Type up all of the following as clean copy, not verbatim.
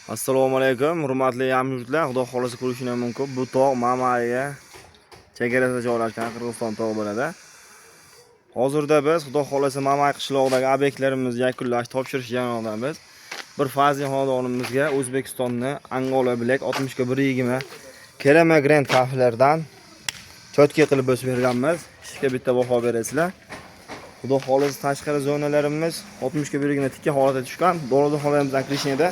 Assalomu alaykum, hurmatli hamyurtlar. Xudo xolasa ko'rishingiz mumkin. Bu tog' Mamaga chegarasida joylashgan Qirg'iziston tog'i bo'ladi. Hozirda biz Xudo xolasa Mamay qishlog'idagi obyektlarimizni yakunlash, topshirish jarayonidamiz. Bir fazli xonadonimizga O'zbekistonni Angola Black 60-120 Kerama Grand kafelardan cho'tka qilib bosib berganmiz. Ishga bitta baho berasizlar. Xudo xolasa tashqari zonalarimiz 60-120 tikka holatda tushgan. Do'rida xonalarimiz krishnada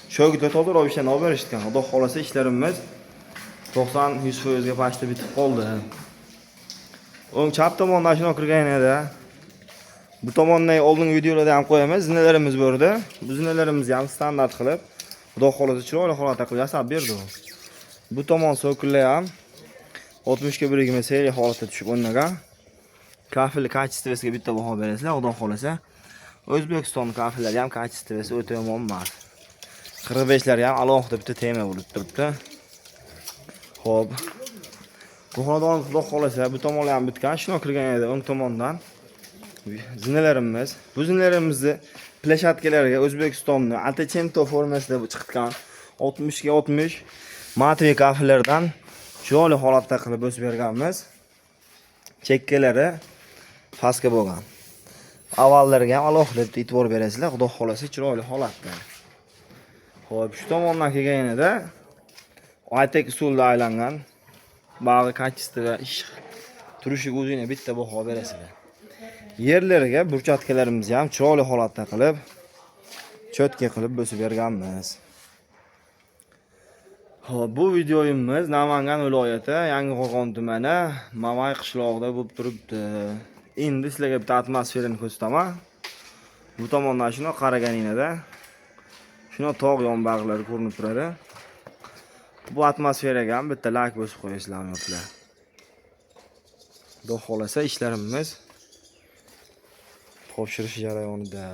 Şöyle to'g'ri ravishda olib berishgan. Xudo xolasa ishlarimiz 90-100% ga pashta bitib qoldi. O'ng chap tomondan shuna kirgan edi. Bu tomondan oldingi videolarda ham qo'yamiz. Zinalarimiz bo'ldi. Bu zinalarimizni ham standart qilib, Xudo xolasa chiroyli holatda qilib yasab berdi. Bu tomon so'killar ham 60-120 seriya holatda tushib o'rnagan. Kafel kачествосiga bitta baho berasizlar. Xudo xolasa O'zbekiston kafellari ham kачествоsi o'ta yomon emas. 45'ler ham alohida bitta tema bo'lib turibdi. Xo'p. Bu xonadon Xudo xolasa bu tomonlar ham bitgan. Shuna kirgan edi o'ng tomondan. Zinalarimiz. Bu zinalarimizni plashatkalarga O'zbekistonni Altachento formasida chiqqan 60 ga 60 matvi kafellardan chiroyli holatda qilib o'sib berganmiz. Chekkalari pastga bo'lgan. Avvallariga ham alohida e'tibor berasizlar. Xudo xolasa chiroyli holatda. Xo'p, shu tomondan kelganida aytek usulda aylangan bag'i kachisi va ish turishiga o'zingizga bitta baho berasizlar. Yerlariga burchatkalarimiz ham chiroyli holatda qilib cho'tka qilib bosib berganmiz. Xo'p, bu videoyimiz Namangan viloyati Yangiqo'rg'on tumani Mamay qishlog'ida bo'lib turibdi. Endi sizlarga bitta atmosferani ko'rsataman. Bu tomondan shuna qaraganingizda shuna tog' yonbag'lari ko'rinib turadi. Bu atmosferaga ham bitta like bosib qo'yasizlar hamyurtlar. Xudo xolasa ishlarimiz topshirish jarayonida.